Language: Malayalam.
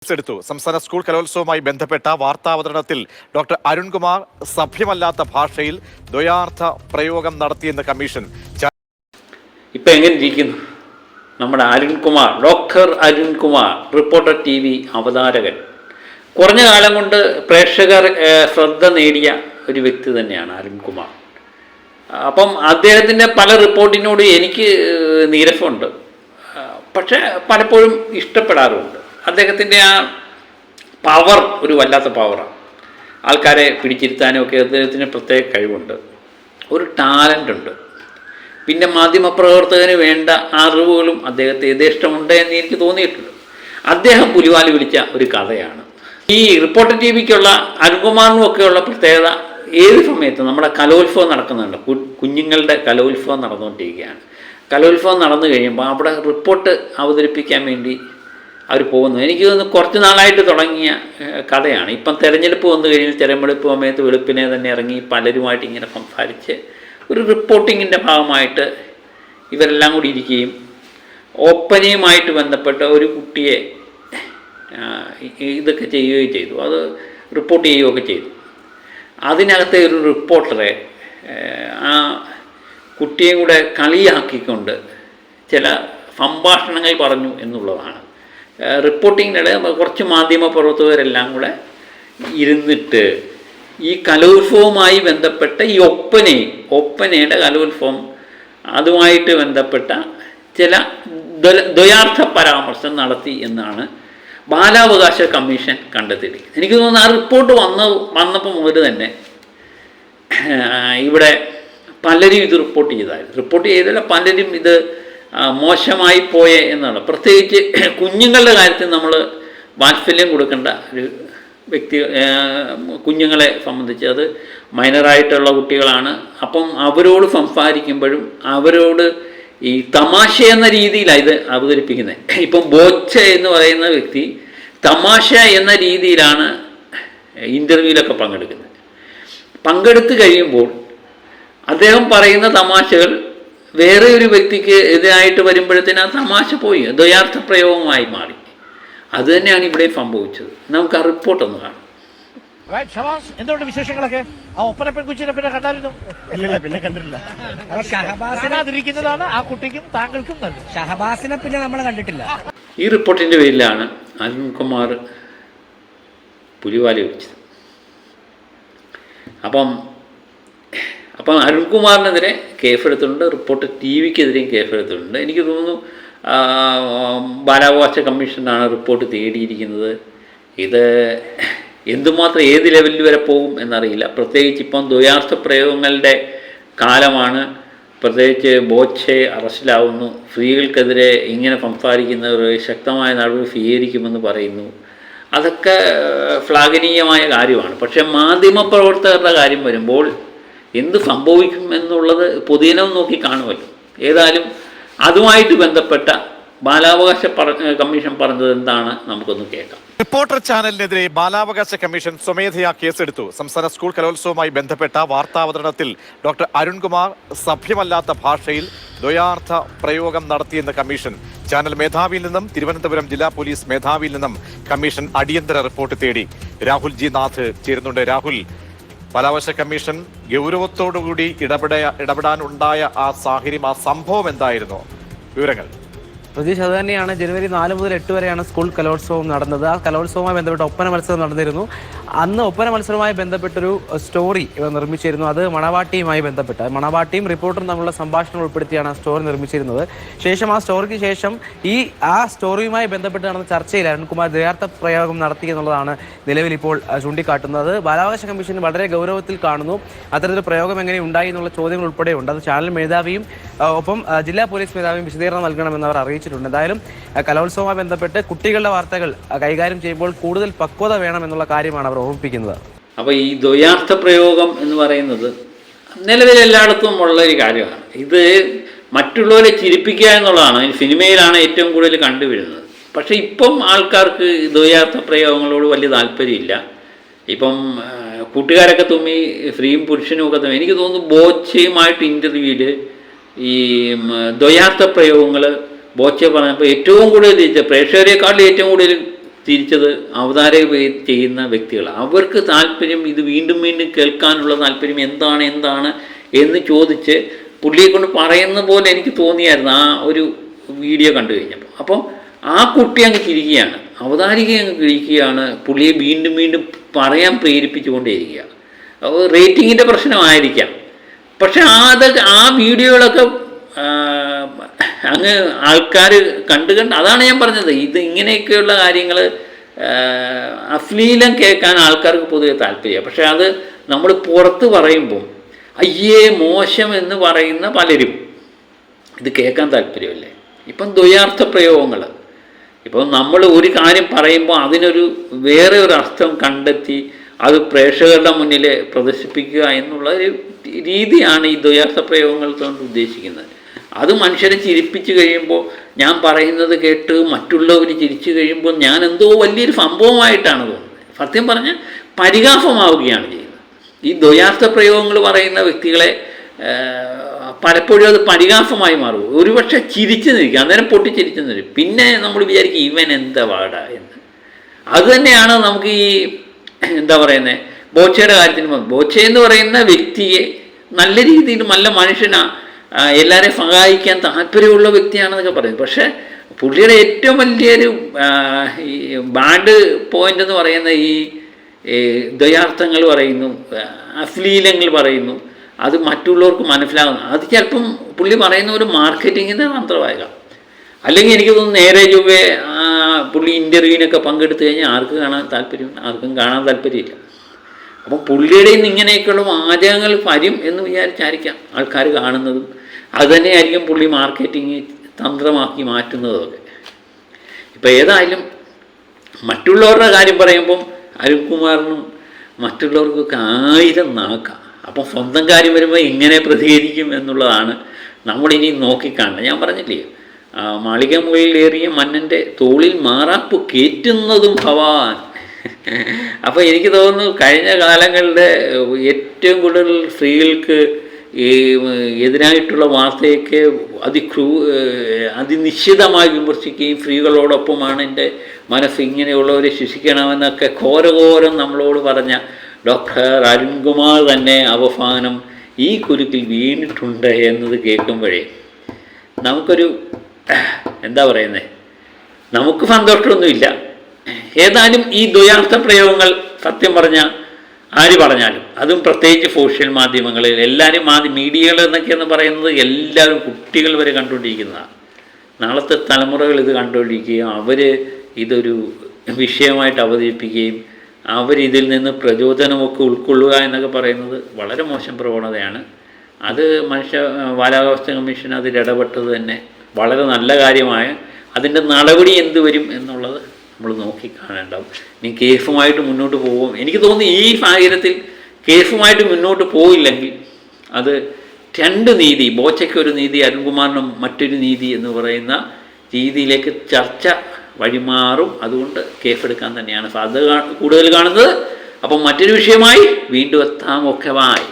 കേസെടുത്തു. സംസ്ഥാന സ്കൂൾ കലോത്സവവുമായി ബന്ധപ്പെട്ട വാർത്താവതരണത്തിൽ ഡോക്ടർ അരുൺകുമാർ സഭ്യമല്ലാത്ത ഭാഷയിൽ ദ്വയാർത്ഥ പ്രയോഗം നടത്തിയെന്ന് കമ്മീഷൻ. ഇപ്പം എങ്ങനെ ഇരിക്കുന്നു നമ്മുടെ Arunkumar, doctor Arunkumar, reporter TV അവതാരകൻ. കുറഞ്ഞ കാലം കൊണ്ട് പ്രേക്ഷകർ ശ്രദ്ധ നേടിയ ഒരു വ്യക്തി തന്നെയാണ് അരുൺകുമാർ. അപ്പം അദ്ദേഹത്തിൻ്റെ പല റിപ്പോർട്ടിനോട് എനിക്ക് നീരസമുണ്ട്, പക്ഷേ പലപ്പോഴും ഇഷ്ടപ്പെടാറുമുണ്ട്. അദ്ദേഹത്തിൻ്റെ ആ പവർ ഒരു വല്ലാത്ത പവറാണ്. ആൾക്കാരെ പിടിച്ചിരുത്താനും ഒക്കെ അദ്ദേഹത്തിന് പ്രത്യേക കഴിവുണ്ട്, ഒരു ടാലൻ്റ് ഉണ്ട്. പിന്നെ മാധ്യമപ്രവർത്തകന് വേണ്ട അറിവുകളും അദ്ദേഹത്തെ യഥേഷ്ടമുണ്ട് എന്ന് എനിക്ക് തോന്നിയിട്ടുണ്ട്. അദ്ദേഹം പുലിവാല് വിളിച്ച ഒരു കഥയാണ് ഈ റിപ്പോർട്ടർ TVക്കുള്ള അരുൺകുമാറിനും ഒക്കെയുള്ള പ്രത്യേകത. ഏത് സമയത്തും നമ്മുടെ കലോത്സവം നടക്കുന്നുണ്ട്, കുഞ്ഞുങ്ങളുടെ കലോത്സവം നടന്നുകൊണ്ടിരിക്കുകയാണ്. കലോത്സവം നടന്നു കഴിയുമ്പോൾ അവിടെ റിപ്പോർട്ട് അവതരിപ്പിക്കാൻ വേണ്ടി അവർ പോകുന്നു. എനിക്ക് തോന്നുന്നു കുറച്ച് നാളായിട്ട് തുടങ്ങിയ കഥയാണ്. ഇപ്പം തിരഞ്ഞെടുപ്പ് വന്നു കഴിഞ്ഞാൽ തിരഞ്ഞെടുപ്പ് സമയത്ത് വെളുപ്പിനെ തന്നെ ഇറങ്ങി പലരുമായിട്ട് ഇങ്ങനെ സംസാരിച്ച് ഒരു റിപ്പോർട്ടിങ്ങിൻ്റെ ഭാഗമായിട്ട് ഇവരെല്ലാം കൂടി ഇരിക്കുകയും ഓപ്പനയുമായിട്ട് ബന്ധപ്പെട്ട ഒരു കുട്ടിയെ ഇതൊക്കെ ചെയ്യുകയും ചെയ്തു, അത് റിപ്പോർട്ട് ചെയ്യുകയൊക്കെ ചെയ്തു. അതിനകത്തെ ഒരു റിപ്പോർട്ടറെ ആ കുട്ടിയെ കൂടെ കളിയാക്കിക്കൊണ്ട് ചില സംഭാഷണങ്ങൾ പറഞ്ഞു എന്നുള്ളതാണ്. റിപ്പോർട്ടിങ്ങിനിടെ കുറച്ച് മാധ്യമപ്രവർത്തകരെല്ലാം കൂടെ ഇരുന്നിട്ട് ഈ കലോത്സവവുമായി ബന്ധപ്പെട്ട ഈ ഒപ്പനയുടെ കലോത്സവം അതുമായിട്ട് ബന്ധപ്പെട്ട ചില ദ്വയാർത്ഥ പരാമർശം നടത്തി എന്നാണ് ബാലാവകാശ കമ്മീഷൻ കണ്ടെത്തിയിരിക്കുന്നത്. എനിക്ക് തോന്നുന്നു ആ റിപ്പോർട്ട് വന്നപ്പോൾ മുതൽ തന്നെ ഇവിടെ പലരും ഇത് റിപ്പോർട്ട് ചെയ്തല്ല, പലരും ഇത് മോശമായി പോയേ എന്നാണ്. പ്രത്യേകിച്ച് കുഞ്ഞുങ്ങളുടെ കാര്യത്തിൽ നമ്മൾ വാത്സല്യം കൊടുക്കേണ്ട ഒരു വ്യക്തി, കുഞ്ഞുങ്ങളെ സംബന്ധിച്ച് അത് മൈനറായിട്ടുള്ള കുട്ടികളാണ്. അപ്പം അവരോട് സംസാരിക്കുമ്പോഴും അവരോട് ഈ തമാശ എന്ന രീതിയിലാണ് ഇത് അവതരിപ്പിക്കുന്നത്. ഇപ്പം ബോച്ച എന്ന് പറയുന്ന വ്യക്തി തമാശ എന്ന രീതിയിലാണ് ഇൻ്റർവ്യൂവിലൊക്കെ പങ്കെടുത്ത് കഴിയുമ്പോൾ അദ്ദേഹം പറയുന്ന തമാശകൾ വേറെ ഒരു വ്യക്തിക്ക് എതിരായിട്ട് വരുമ്പോഴത്തേന് ആ തമാശ പോയി ദ്വയാർത്ഥ പ്രയോഗമായി മാറി. അത് തന്നെയാണ് ഇവിടെ സംഭവിച്ചത്. നമുക്ക് ആ റിപ്പോർട്ട് ഒന്ന് കാണാം. എന്തുകൊണ്ട് വിശേഷങ്ങളൊക്കെ? ആ ഒപ്പന പെൺകുച്ചിനെ പിന്നെ കണ്ടായിരുന്നു? പിന്നെ കണ്ടിട്ടില്ല. ഷഹബാസിനാതിരിക്കുന്നതാണ് ആ കുട്ടിക്കും താങ്കൾക്കും നല്ലത്. ഷഹബാസിനെ പിന്നെ നമ്മൾ കണ്ടിട്ടില്ല. ഈ റിപ്പോർട്ടിൻ്റെ പേരിലാണ് അരുൺകുമാർ പുലിവാലി വിളിച്ചത്. അപ്പം അരുൺകുമാറിനെതിരെ കേസെടുത്തിട്ടുണ്ട്, റിപ്പോർട്ടർ TVക്കെതിരെയും കേസെടുത്തിട്ടുണ്ട്. എനിക്ക് തോന്നുന്നു ബാലാവകാശ കമ്മീഷനാണ് റിപ്പോർട്ട് തേടിയിരിക്കുന്നത്. ഇത് എന്തുമാത്രം ഏത് ലെവലിൽ വരെ പോകും എന്നറിയില്ല. പ്രത്യേകിച്ച് ഇപ്പം ദ്വയാർത്ഥ പ്രയോഗങ്ങളുടെ കാലമാണ്. പ്രത്യേകിച്ച് ബോച്ചെ അറസ്റ്റിലാവുന്നു, സ്ത്രീകൾക്കെതിരെ ഇങ്ങനെ സംസാരിക്കുന്നവർ ശക്തമായ നടപടി സ്വീകരിക്കുമെന്ന് പറയുന്നു. അതൊക്കെ ശ്ലാഘനീയമായ കാര്യമാണ്. പക്ഷേ മാധ്യമപ്രവർത്തകരുടെ കാര്യം വരുമ്പോൾ എന്ത് സംഭവിക്കും എന്നുള്ളത് പൊതുജനം നോക്കി കാണുമല്ലോ. ഏതായാലും അതുമായിട്ട് ബന്ധപ്പെട്ട ബാലാവകാശ കമ്മീഷൻ പറഞ്ഞത് എന്താണ് നമുക്കൊന്ന് കേൾക്കാം. റിപ്പോർട്ടർ ചാനലിനെതിരെ ബാലാവകാശ കമ്മീഷൻ സ്വമേധയാ കേസെടുത്തു. സംസ്ഥാന സ്കൂൾ കലോത്സവവുമായി ബന്ധപ്പെട്ട വാർത്താവതരണത്തിൽ ഡോക്ടർ അരുൺകുമാർ സഭ്യമല്ലാത്ത ഭാഷയിൽ ദ്വയാർത്ഥ പ്രയോഗം നടത്തിയെന്ന് കമ്മീഷൻ. ചാനൽ മേധാവിയിൽ നിന്നും തിരുവനന്തപുരം ജില്ലാ പോലീസ് മേധാവിയിൽ നിന്നും കമ്മീഷൻ അടിയന്തര റിപ്പോർട്ട് തേടി. രാഹുൽ ജി നാഥ് ചേരുന്നുണ്ട്. രാഹുൽ, ബാലാവകാശ കമ്മീഷൻ ഗൗരവത്തോടുകൂടി ഇടപെടാനുണ്ടായ ആ സാഹചര്യം, ആ സംഭവം എന്തായിരുന്നു? വിവരങ്ങൾ. പ്രതീക്ഷ അത് തന്നെയാണ്. ജനുവരി 4 മുതൽ 8 വരെയാണ് സ്കൂൾ കലോത്സവം നടന്നത്. ആ കലോത്സവവുമായി ബന്ധപ്പെട്ട് ഒപ്പന മത്സരം നടന്നിരുന്നു. അന്ന് ഒപ്പന മത്സരവുമായി ബന്ധപ്പെട്ടൊരു സ്റ്റോറി ഇവർ നിർമ്മിച്ചിരുന്നു. അത് മണവാട്ടിയുമായി ബന്ധപ്പെട്ട് മണവാട്ടിയും റിപ്പോർട്ടറും തമ്മിലുള്ള സംഭാഷണം ഉൾപ്പെടുത്തിയാണ് ആ സ്റ്റോറി നിർമ്മിച്ചിരുന്നത്. ശേഷം ആ സ്റ്റോറിക്ക് ശേഷം ആ സ്റ്റോറിയുമായി ബന്ധപ്പെട്ട് നടന്ന ചർച്ചയിൽ അരുൺകുമാർ ദ്വയാർത്ഥ പ്രയോഗം നടത്തി എന്നുള്ളതാണ് നിലവിൽ ഇപ്പോൾ ചൂണ്ടിക്കാട്ടുന്നത്. ബാലാവകാശ കമ്മീഷൻ വളരെ ഗൗരവത്തിൽ കാണുന്നു. അത്തരത്തിൽ പ്രയോഗം എങ്ങനെ ഉണ്ടായി എന്നുള്ള ചോദ്യങ്ങൾ ഉൾപ്പെടെയുണ്ട്. അത് ചാനൽ മേധാവിയും ഒപ്പം ജില്ലാ പോലീസ് മേധാവിയും വിശദീകരണം നൽകണമെന്ന് അവർ അറിയിച്ചിട്ടുണ്ട്. എന്തായാലും കലോത്സവവുമായി ബന്ധപ്പെട്ട് കുട്ടികളുടെ വാർത്തകൾ കൈകാര്യം ചെയ്യുമ്പോൾ കൂടുതൽ പക്വത വേണം എന്നുള്ള കാര്യമാണ് അവർ ഓർമ്മിപ്പിക്കുന്നത്. അപ്പോൾ ഈ ദ്വയാർത്ഥ പ്രയോഗം എന്ന് പറയുന്നത് നിലവിൽ എല്ലായിടത്തും ഉള്ള ഒരു കാര്യമാണ്. ഇത് മറ്റുള്ളവരെ ചിരിപ്പിക്കുക എന്നുള്ളതാണ്. സിനിമയിലാണ് ഏറ്റവും കൂടുതൽ കണ്ടുവരുന്നത്. പക്ഷേ ഇപ്പം ആൾക്കാർക്ക് ദ്വയാർത്ഥ പ്രയോഗങ്ങളോട് വലിയ താല്പര്യമില്ല. ഇപ്പം കൂട്ടുകാരൊക്കെ തുമ്മി സ്ത്രീയും പുരുഷനും ഒക്കെ തുമ്മി. എനിക്ക് തോന്നുന്നു ബോച്ചയുമായിട്ട് ഇൻ്റർവ്യൂവിൽ ഈ ദ്വയാർത്ഥ പ്രയോഗങ്ങൾ ബോച്ചെ പറഞ്ഞപ്പോൾ ഏറ്റവും കൂടുതൽ പ്രേക്ഷകരെക്കാളും ഏറ്റവും കൂടുതൽ തിരിച്ചത് അവതാരക ചെയ്യുന്ന വ്യക്തികൾ. അവർക്ക് താല്പര്യം ഇത് വീണ്ടും വീണ്ടും കേൾക്കാനുള്ള താല്പര്യം എന്താണ് എന്ന് ചോദിച്ച് പുള്ളിയെ കൊണ്ട് പറയുന്ന പോലെ എനിക്ക് തോന്നിയായിരുന്നു ആ ഒരു വീഡിയോ കണ്ടു കഴിഞ്ഞപ്പോൾ. അപ്പോൾ ആ കുട്ടി അങ്ങ് ചിരിക്കുകയാണ്, അവതാരിക അങ്ങ് ചിരിക്കുകയാണ്, പുള്ളിയെ വീണ്ടും വീണ്ടും പറയാൻ പ്രേരിപ്പിച്ചുകൊണ്ടേയിരിക്കുകയാണ്. അപ്പോൾ റേറ്റിങ്ങിൻ്റെ പ്രശ്നമായിരിക്കാം. പക്ഷെ ആ വീഡിയോകളൊക്കെ അങ്ങ് ആൾക്കാർ കണ്ട് അതാണ് ഞാൻ പറഞ്ഞത്. ഇത് ഇങ്ങനെയൊക്കെയുള്ള കാര്യങ്ങൾ അശ്ലീലം കേൾക്കാൻ ആൾക്കാർക്ക് പൊതുവെ താല്പര്യമാണ്. പക്ഷെ അത് നമ്മൾ പുറത്ത് പറയുമ്പം അയ്യേ മോശം എന്ന് പറയുന്ന പലരും ഇത് കേൾക്കാൻ താല്പര്യമല്ലേ. ഇപ്പം ദ്വയാർത്ഥ പ്രയോഗങ്ങൾ, ഇപ്പം നമ്മൾ ഒരു കാര്യം പറയുമ്പോൾ അതിനൊരു വേറെ ഒരു അർത്ഥം കണ്ടെത്തി അത് പ്രേക്ഷകരുടെ മുന്നിൽ പ്രദർശിപ്പിക്കുക എന്നുള്ള ഒരു രീതിയാണ് ഈ ദ്വയാർത്ഥ പ്രയോഗങ്ങൾ കൊണ്ട് ഉദ്ദേശിക്കുന്നത്. അത് മനുഷ്യരെ ചിരിപ്പിച്ച് കഴിയുമ്പോൾ, ഞാൻ പറയുന്നത് കേട്ട് മറ്റുള്ളവർ ചിരിച്ചു കഴിയുമ്പോൾ ഞാൻ എന്തോ വലിയൊരു സംഭവമായിട്ടാണ് തോന്നുന്നത്. സത്യം പറഞ്ഞാൽ പരിഹാസമാവുകയാണ് ചെയ്യുന്നത്. ഈ ദ്വയാർത്ഥ പ്രയോഗങ്ങൾ പറയുന്ന വ്യക്തികളെ പലപ്പോഴും അത് പരിഹാസമായി മാറും. ഒരുപക്ഷെ ചിരിച്ചു നിൽക്കും, അന്നേരം പൊട്ടിച്ചിരിച്ചു നിൽക്കും. പിന്നെ നമ്മൾ വിചാരിക്കും ഇവൻ എന്താ വാടാ എന്ന്. അതുതന്നെയാണ് നമുക്ക് ഈ എന്താ പറയുന്നത് ബോച്ചയുടെ കാര്യത്തിന്. ബോച്ച എന്ന് പറയുന്ന വ്യക്തിയെ നല്ല രീതിയിൽ നല്ല മനുഷ്യനാ, എല്ലാവരെയും സഹായിക്കാൻ താല്പര്യമുള്ള വ്യക്തിയാണെന്നൊക്കെ പറയുന്നത്. പക്ഷേ പുള്ളിയുടെ ഏറ്റവും വലിയൊരു ഈ ബാഡ് പോയിന്റ് എന്ന് പറയുന്ന ഈ ദ്വയാർത്ഥങ്ങൾ പറയുന്നു, അശ്ലീലങ്ങൾ പറയുന്നു, അത് മറ്റുള്ളവർക്ക് മനസ്സിലാകുന്നു. അത് ചിലപ്പം പുള്ളി പറയുന്ന ഒരു മാർക്കറ്റിങ്ങിൻ്റെ തന്ത്രമായേക്കാം. അല്ലെങ്കിൽ എനിക്ക് തോന്നുന്നു നേരെ ചൊവ്വേ പുള്ളി ഇൻ്റർവ്യൂവിനൊക്കെ പങ്കെടുത്തു കഴിഞ്ഞാൽ ആർക്കും കാണാൻ താല്പര്യമില്ല. അപ്പം പുള്ളിയുടെ നിന്ന് ഇങ്ങനെയൊക്കെയുള്ള വാചകങ്ങൾ വരും എന്ന് വിചാരിച്ചായിരിക്കാം ആൾക്കാർ കാണുന്നതും. അതുതന്നെയായിരിക്കും പുള്ളി മാർക്കറ്റിങ് തന്ത്രമാക്കി മാറ്റുന്നതൊക്കെ. ഇപ്പം ഏതായാലും മറ്റുള്ളവരുടെ കാര്യം പറയുമ്പം അരുൺകുമാറിനും മറ്റുള്ളവർക്കൊക്കെ 1000 നാക്കാം. അപ്പം സ്വന്തം കാര്യം വരുമ്പോൾ എങ്ങനെ പ്രതികരിക്കും എന്നുള്ളതാണ് നമ്മളിനി നോക്കിക്കാണുന്നത്. ഞാൻ പറഞ്ഞില്ലേ, മാളിക മുകളിലേറിയ മന്നൻ്റെ തോളിൽ മാറാപ്പ് കയറ്റുന്നതും ഭവാൻ. അപ്പോൾ എനിക്ക് തോന്നുന്നു കഴിഞ്ഞ കാലങ്ങളുടെ ഏറ്റവും കൂടുതൽ സ്ത്രീകൾക്ക് ഈ എതിരായിട്ടുള്ള വാർത്തയൊക്കെ അതിനിശ്ചിതമായി വിമർശിക്കുകയും സ്ത്രീകളോടൊപ്പമാണ് എൻ്റെ മനസ്സ്, ഇങ്ങനെയുള്ളവരെ ശിക്ഷിക്കണമെന്നൊക്കെ ഘോരഘോരം നമ്മളോട് പറഞ്ഞ ഡോക്ടർ അരുൺകുമാർ തന്നെ അവസാനം ഈ കുരുക്കിൽ വീണിട്ടുണ്ട് എന്നത് കേൾക്കുമ്പോഴേ നമുക്കൊരു എന്താ പറയുന്നത്, നമുക്ക് സന്തോഷമൊന്നുമില്ല. ഏതായാലും ഈ ദ്വയാർത്ഥ പ്രയോഗങ്ങൾ സത്യം പറഞ്ഞാൽ ആര് പറഞ്ഞാലും, അതും പ്രത്യേകിച്ച് സോഷ്യൽ മാധ്യമങ്ങളിൽ എല്ലാവരും മീഡിയകൾ എന്നൊക്കെയെന്ന് പറയുന്നത് എല്ലാവരും കുട്ടികൾ വരെ കണ്ടുകൊണ്ടിരിക്കുന്നതാണ്. നാളത്തെ തലമുറകൾ ഇത് കണ്ടുകൊണ്ടിരിക്കുകയും അവർ ഇതൊരു വിഷയമായിട്ട് അവതരിപ്പിക്കുകയും അവരിതിൽ നിന്ന് പ്രചോദനമൊക്കെ ഉൾക്കൊള്ളുക എന്നൊക്കെ പറയുന്നത് വളരെ മോശം പ്രവണതയാണ്. അത് ബാലാവകാശ കമ്മീഷൻ അതിൽ ഇടപെട്ടത് തന്നെ വളരെ നല്ല കാര്യമായ, അതിൻ്റെ നടപടി എന്ത് വരും എന്നുള്ളത് നമ്മൾ നോക്കിക്കാണേണ്ടാവും. ഇനി കേസുമായിട്ട് മുന്നോട്ട് പോകും. എനിക്ക് തോന്നുന്നു ഈ സാഹചര്യത്തിൽ കേസുമായിട്ട് മുന്നോട്ട് പോയില്ലെങ്കിൽ അത് 2 നീതി, ബോച്ചയ്ക്കൊരു നീതി, അരുൺകുമാറിനും മറ്റൊരു നീതി എന്ന് പറയുന്ന രീതിയിലേക്ക് ചർച്ച വഴിമാറും. അതുകൊണ്ട് കേസെടുക്കാൻ തന്നെയാണ് സാധ്യത കൂടുതൽ കാണുന്നത്. അപ്പം മറ്റൊരു വിഷയമായി വീണ്ടും എത്താം. ഒക്കെ ബായ്.